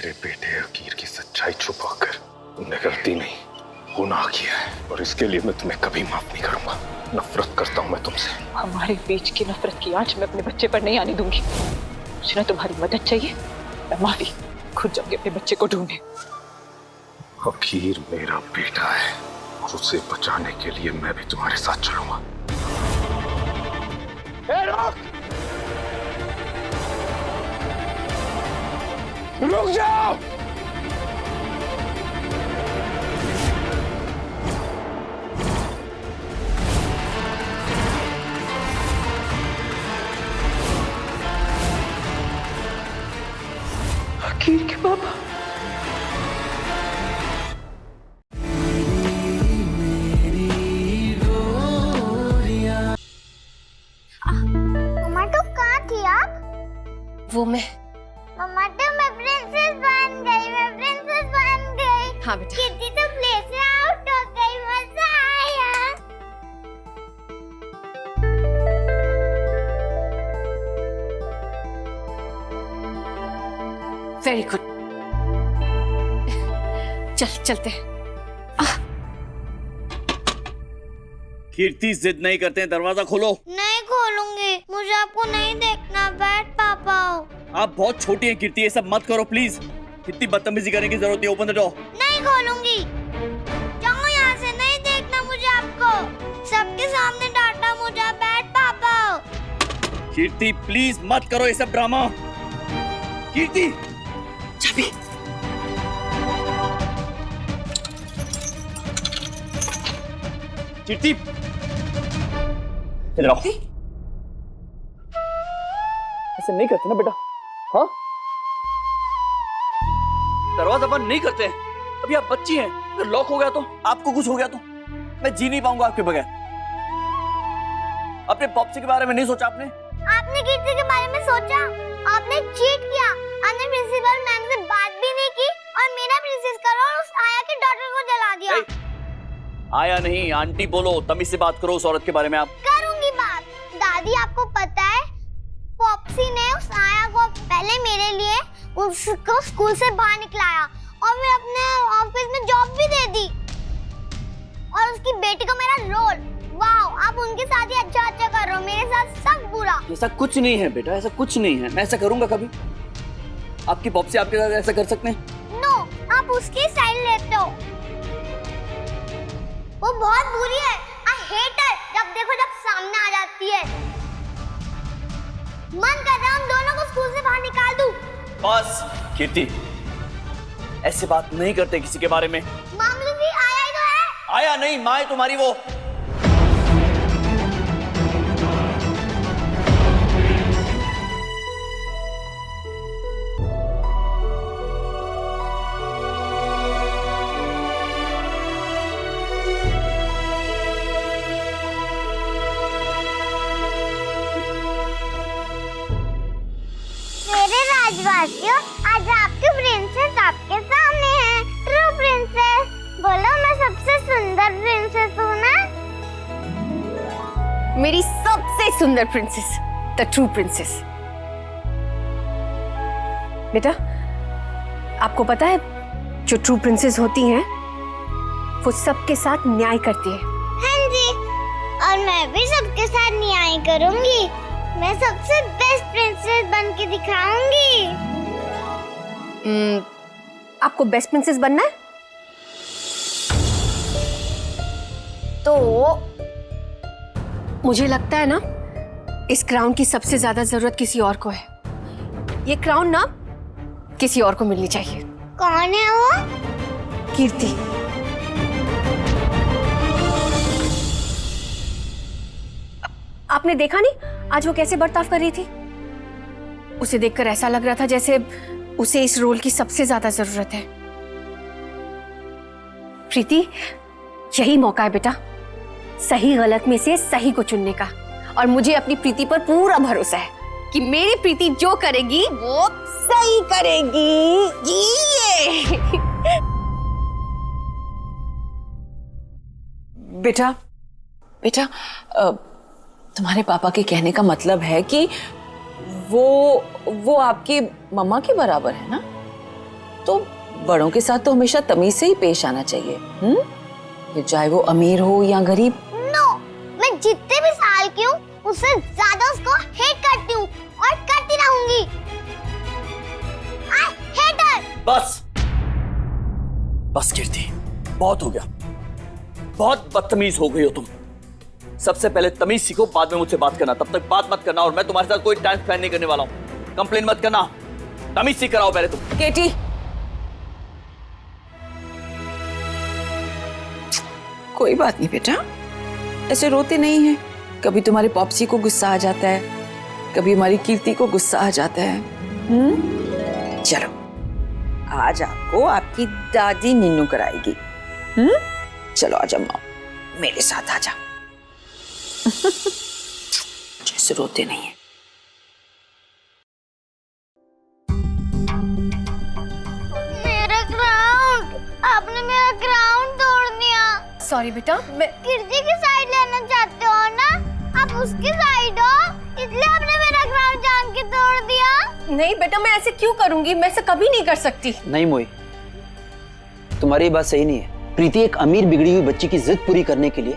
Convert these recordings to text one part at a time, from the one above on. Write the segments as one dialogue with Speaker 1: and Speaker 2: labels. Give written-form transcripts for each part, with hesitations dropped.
Speaker 1: मेरे बेटे अकीर की सच्चाई छुपाकर तुमने गलती नहीं, गुनाह किया है और इसके लिए मैं तुम्हें कभी माफ नहीं करूंगा। नफरत करता हूं मैं तुमसे।
Speaker 2: हमारे बीच की नफरत की आंच मैं अपने बच्चे पर नहीं आने दूंगी। मुझे ना तुम्हारी मदद चाहिए, मैं माफी खुद जाऊंगी अपने बच्चे को ढूंढने।
Speaker 1: अकीर मेरा बेटा है और उसे बचाने के लिए मैं भी तुम्हारे साथ चलूंगा। रुक जाओ!
Speaker 2: अकीर के पापा।
Speaker 3: मम्मा तो कहाँ थी आप?
Speaker 4: वो मैं।
Speaker 3: मम्मा तो मैं प्रिंसेस बन गई, मैं प्रिंसेस बन गई।
Speaker 4: हाँ बेटा।
Speaker 3: किटी तो प्ले से आउट हो गई, मजा आया।
Speaker 4: Very good. चलते हैं।
Speaker 5: कीर्ति जिद नहीं करते हैं, दरवाजा खोलो।
Speaker 3: नहीं खोलूंगी, मुझे आपको नहीं देखना। बैठ पापा।
Speaker 5: आप बहुत छोटी हैं कीर्ति, ये सब मत करो प्लीज। इतनी बदतमीजी करने की जरूरत नहीं। Open the door.
Speaker 3: नहीं खोलूंगी। जाओ यहाँ से, नहीं देखना मुझे आपको। सबके सामने डांटा मुझे। बैठ पापा।
Speaker 5: कीर्ति प्लीज मत करो ये सब ड्रामा। कीर्ति
Speaker 4: चाबी।
Speaker 5: कीर्ति इधर आओ। ऐसे नहीं करते ना बेटा, हाँ? दरवाजा बंद नहीं करते। अभी आप बच्ची हैं, अगर लॉक हो गया तो, आपको कुछ हो गया तो मैं जी नहीं पाऊंगा आपके बगैर। अपने पॉप्सी के बारे में नहीं सोचा आपने?
Speaker 3: आपने कीर्ति के बारे में सोचा? आपने चीट किया। आपने प्रिंसिपल मैम से बात भी नहीं की और मेरा प्रिंसेस करो और उस आया के डॉटर को जला दिया।
Speaker 5: आया नहीं, आंटी बोलो। तमीज से बात करो उस औरत के बारे में। आप
Speaker 3: करूंगी बात। दादी आपको पता है, पॉप्सी ने उस आया को पहले मेरे लिए उसको स्कूल से बाहर निकलाया और फिर अपने ऑफिस में जॉब भी दे दी और उसकी बेटी को मेरा रोल। वाओ, आप उनके साथ ही अच्छा कर रहे हो, मेरे साथ सब बुरा।
Speaker 5: ऐसा कुछ नहीं है बेटा, ऐसा कुछ नहीं है। मैं ऐसा करूंगा कभी? आपकी पॉप्सी आपके साथ ऐसा कर सकते हैं?
Speaker 3: नो, आप उसकी साइड लेते हो। वो बहुत बुरी है। I hate her. जब देखो जब सामने आ जाती है। मन कर रहा है उन दोनों को स्कूल से बाहर निकाल दूं।
Speaker 5: बस कीर्ति, ऐसे बात नहीं करते किसी के बारे में।
Speaker 3: मामलू भी आया ही तो है।
Speaker 5: आया नहीं, माँ है तुम्हारी वो।
Speaker 3: राजवासियों, आज आपकी प्रिंसेस आपके सामने है। True princess. बोलो, मैं सबसे सुंदर प्रिंसेस हूँ ना?
Speaker 4: मेरी सबसे सुंदर प्रिंसेस, द ट्रू प्रिंसेस। बेटा, आपको पता है जो ट्रू प्रिंसेस होती हैं वो सबके साथ न्याय करती है।
Speaker 3: हाँ जी, और मैं भी सबके साथ न्याय करूंगी। मैं सबसे बेस्ट प्रिंसेस बन के दिखाऊंगी।
Speaker 4: आपको बेस्ट प्रिंसेस बनना है? तो मुझे लगता है ना, इस क्राउन की सबसे ज्यादा जरूरत किसी और को है। ये क्राउन ना किसी और को मिलनी चाहिए।
Speaker 3: कौन है वो?
Speaker 4: कीर्ति। आपने देखा नहीं आज वो कैसे बर्ताव कर रही थी? उसे देखकर ऐसा लग रहा था जैसे उसे इस रोल की सबसे ज्यादा जरूरत है। प्रीति, यही मौका है बेटा, सही गलत में से सही को चुनने का। और मुझे अपनी प्रीति पर पूरा भरोसा है कि मेरी प्रीति जो करेगी वो सही करेगी। ये
Speaker 2: बेटा बेटा, तुम्हारे पापा के कहने का मतलब है कि वो आपकी मम्मा के बराबर है ना?
Speaker 6: तो बड़ों के साथ तो हमेशा तमीज से ही पेश आना चाहिए। फिर चाहे वो अमीर हो या गरीब।
Speaker 3: नो, मैं जितने भी साल की हूँ उससे ज्यादा उसको हेट करती हूँ और करती रहूंगी। I hate her.
Speaker 5: बस बस कीर्ति, बहुत हो गया। बहुत बदतमीज हो गई हो तुम। सबसे पहले तमीज सीखो, बाद में मुझसे बात करना। तब तक बात मत करना और मैं तुम्हारे साथ कोई टाइम स्पेंड नहीं करने वाला हूँ। कंप्लेन मत करना, तमीज सीख कराओ पहले तुम।
Speaker 6: केटी, कोई बात नहीं बेटा, ऐसे रोते नहीं है। कभी तुम्हारे पॉप्सी को गुस्सा आ जाता है, कभी हमारी कीर्ति को गुस्सा आ जाता है। चलो, आज आपको आपकी दादी नीनू कराएगी। चलो आजा माँ, मेरे साथ आजा। जैसे रोते नहीं है।
Speaker 3: मेरा ग्राउंड, आपने मेरा ग्राउंड तोड़ दिया।
Speaker 4: सॉरी बेटा, मैं
Speaker 3: कीर्ति की साइड लेना चाहते हो ना? आप उसकी साइड हो, इसलिए आपने मेरा ग्राउंड जान के तोड़ दिया।
Speaker 4: नहीं बेटा, मैं ऐसे क्यों करूंगी? मैं ऐसे कभी नहीं कर सकती।
Speaker 7: नहीं मोई, तुम्हारी बात सही नहीं है। प्रीति एक अमीर बिगड़ी हुई बच्ची की जिद पूरी करने के लिए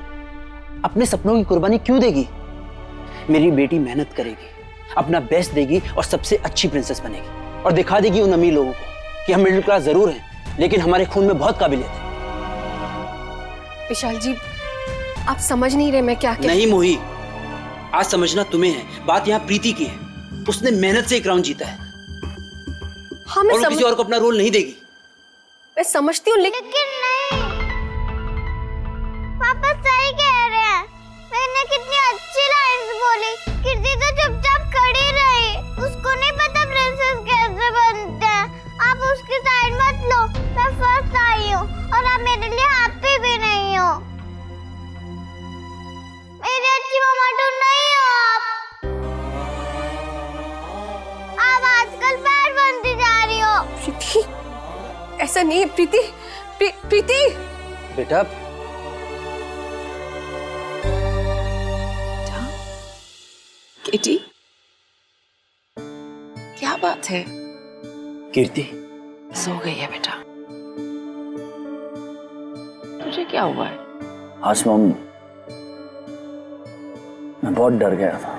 Speaker 7: अपने सपनों की कुर्बानी क्यों देगी? मेरी बेटी मेहनत करेगी, अपना बेस्ट देगी और सबसे अच्छी प्रिंसेस बनेगी और दिखा देगी उन अमीर लोगों को कि हम मिडिल क्लास जरूर हैं, लेकिन हमारे खून में बहुत काबिलियत है।
Speaker 4: विशाल जी, आप समझ नहीं रहे मैं क्या कह।
Speaker 7: नहीं मोही, आज समझना तुम्हें है। बात यहाँ प्रीति की है। उसने मेहनत से एक राउंड जीता है।
Speaker 4: हाँ, मैं
Speaker 7: और किसी और को अपना रोल नहीं देगी।
Speaker 4: मैं समझती हूँ,
Speaker 3: लेकिन नहीं, पापा सही कह रहे हैं। मैंने कितनी अच्छी लाइन्स बोली। कीर्ति तो चुपचाप खड़ी रही, उसको नहीं पता प्रिंसेस कैसे बनते हैं। आप उसकी साइड मत लो। मैं फर्स्ट आई हूँ और आप मेरे लिए हैप्पी भी नहीं हो। मेरी अच्छी मम्मा तो नहीं हो आप आजकल बैड बनती जा रही हो।
Speaker 4: प्रीति, ऐसा नहीं है प्रीति। प्रीति
Speaker 7: बेटा,
Speaker 6: केटी, क्या बात है?
Speaker 7: कीर्ति
Speaker 6: सो गई है बेटा? तुझे क्या हुआ है?
Speaker 5: आज मम, मैं बहुत डर गया था।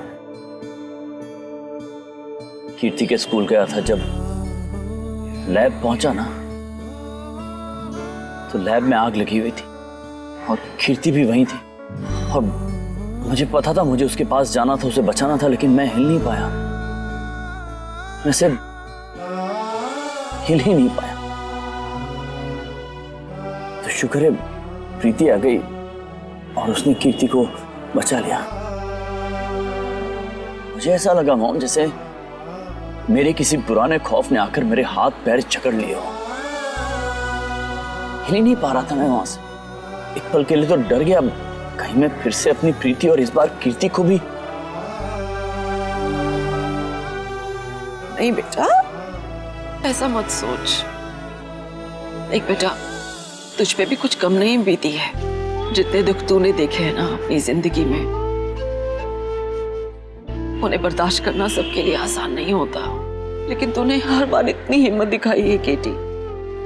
Speaker 5: कीर्ति के स्कूल गया था, जब लैब पहुंचा ना तो लैब में आग लगी हुई थी और कीर्ति भी वहीं थी। और मुझे पता था मुझे उसके पास जाना था, उसे बचाना था, लेकिन मैं हिल नहीं पाया। मैं सिर्फ हिल ही नहीं पाया। तो शुक्र है प्रीति आ गई और उसने कीर्ति को बचा लिया। मुझे ऐसा लगा मॉम जैसे मेरे किसी पुराने खौफ ने आकर मेरे हाथ पैर जकड़ लिए हो। हिल ही नहीं पा रहा था मैं वहां से। एक पल के लिए तो डर गया, कहीं मैं फिर से अपनी प्रीति और इस बार कीर्ति को भी।
Speaker 6: नहीं बेटा, ऐसा मत सोच। एक बेटा, तुझ पे भी कुछ कम नहीं बीती है। जितने दुख तूने देखे हैं ना अपनी जिंदगी में, उन्हें बर्दाश्त करना सबके लिए आसान नहीं होता। लेकिन तूने हर बार इतनी हिम्मत दिखाई है केटी,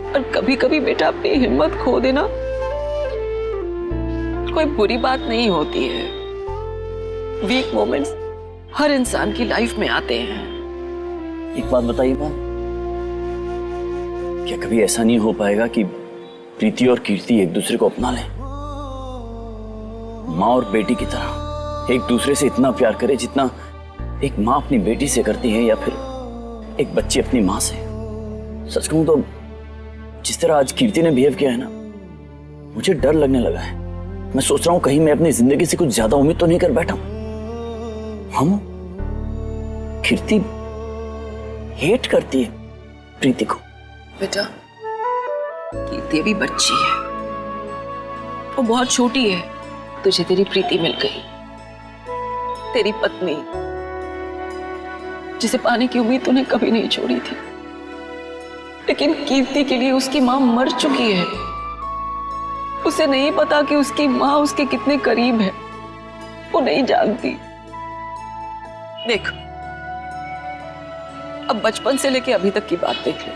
Speaker 6: और कभी कभी बेटा अपनी हिम्मत खो देना कोई बुरी बात नहीं होती है। वीक मोमेंट्स हर इंसान की लाइफ में आते हैं।
Speaker 5: एक बात बताइए मां, क्या कभी ऐसा नहीं हो पाएगा कि प्रीति और कीर्ति एक दूसरे को अपना लें? माँ और बेटी की तरह एक दूसरे से इतना प्यार करे जितना एक माँ अपनी बेटी से करती है, या फिर एक बच्ची अपनी माँ से। सच कहूं तो जिस तरह आज कीर्ति ने बिहेव किया है ना, मुझे डर लगने लगा है। मैं सोच रहा हूं कहीं मैं अपनी जिंदगी से कुछ ज्यादा उम्मीद तो नहीं कर बैठा हूं। हम कीर्ति हेट करती है प्रीति को।
Speaker 6: बेटा, कीर्ति अभी बच्ची है, वो बहुत छोटी है। तुझे तेरी प्रीति मिल गई, तेरी पत्नी, जिसे पाने की उम्मीद तूने कभी नहीं छोड़ी थी। लेकिन कीर्ति के लिए उसकी मां मर चुकी है। उसे नहीं पता कि उसकी मां उसके कितने करीब है। वो नहीं जानती। देख, अब बचपन से लेके अभी तक की बात देख ले।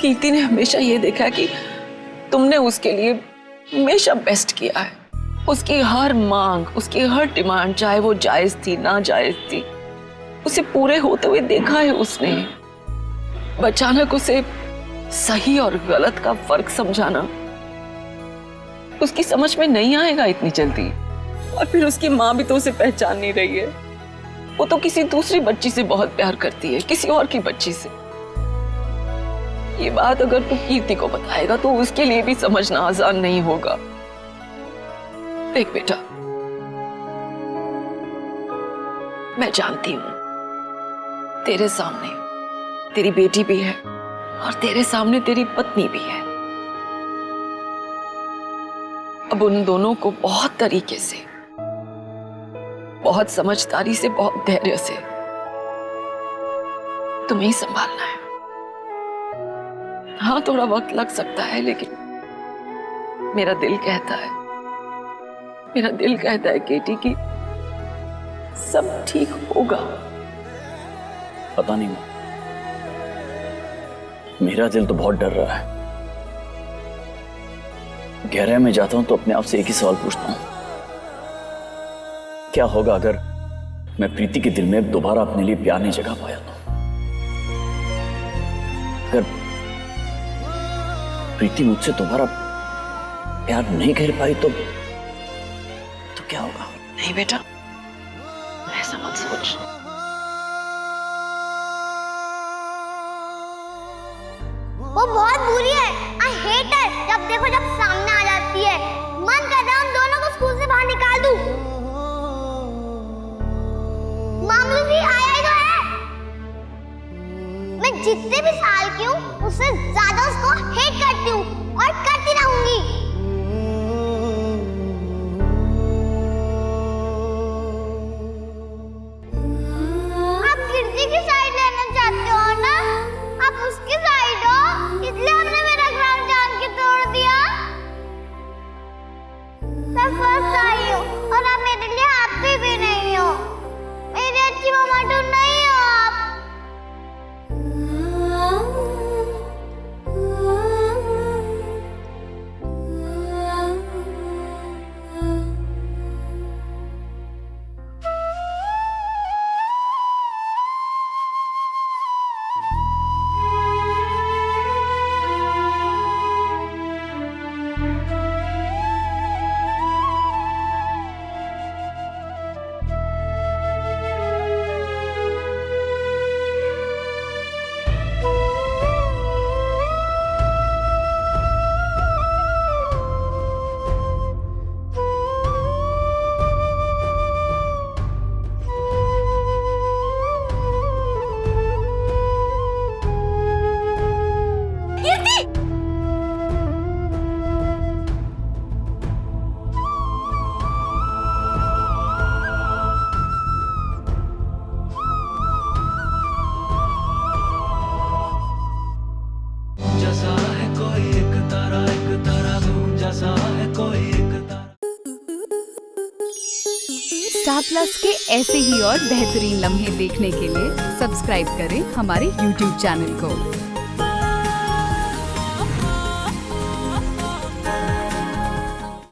Speaker 6: कीर्ति ने हमेशा ये देखा कि तुमने उसके लिए हमेशा बेस्ट किया है। उसकी हर मांग, उसकी हर डिमांड, चाहे वो जायज थी ना जायज थी, उसे पूरे होते हुए देखा है उसने। अचानक उसे सही और गलत का फर्क समझाना उसकी समझ में नहीं आएगा इतनी जल्दी। और फिर उसकी माँ भी तो उसे पहचान नहीं रही है। वो तो किसी दूसरी बच्ची से बहुत प्यार करती है, किसी और की बच्ची से। ये बात अगर तू कीर्ति को बताएगा तो उसके लिए भी समझना आसान नहीं होगा। देख बेटा, मैं जानती हूं तेरे सामने तेरी बेटी भी है और तेरे सामने तेरी पत्नी भी है। अब उन दोनों को बहुत तरीके से, बहुत समझदारी से, बहुत धैर्य से तुम्हें ही संभालना है। हाँ, थोड़ा वक्त लग सकता है, लेकिन मेरा दिल कहता है केटी कि सब ठीक होगा।
Speaker 5: पता नहीं माँ, मेरा दिल तो बहुत डर रहा है। गहराई में जाता हूं तो अपने आप से एक ही सवाल पूछता हूं, क्या होगा अगर मैं प्रीति के दिल में दोबारा अपने लिए प्यार नहीं जगा पाया तो? अगर प्रीति मुझसे दोबारा प्यार नहीं कर पाई तो क्या होगा?
Speaker 6: नहीं बेटा, ऐसा मत सोच।
Speaker 3: वो बहुत बुरी है। I hate her. जब देखो जब सामने आ जाती है, मन करता है उन दोनों को स्कूल से बाहर निकाल दूं। मामूली सी आया ही तो है। मैं जितने भी साल की हूँ उससे ज्यादा उसको हेट करती हूँ और करती रहूंगी। आप कीर्ति की साइड लेना चाहते हो ना? आप उसकी साइड हो, इसलिए हमने मेरा ग्राउंड जान के तोड़ दिया। मैं फर्स्ट आई हूँ और आप मेरे लिए हैप्पी भी नहीं हो। मेरी अच्छी मम्मा तो नहीं हो आप।
Speaker 8: स्टार प्लस के ऐसे ही और बेहतरीन लम्हे देखने के लिए सब्सक्राइब करें हमारे YouTube चैनल को।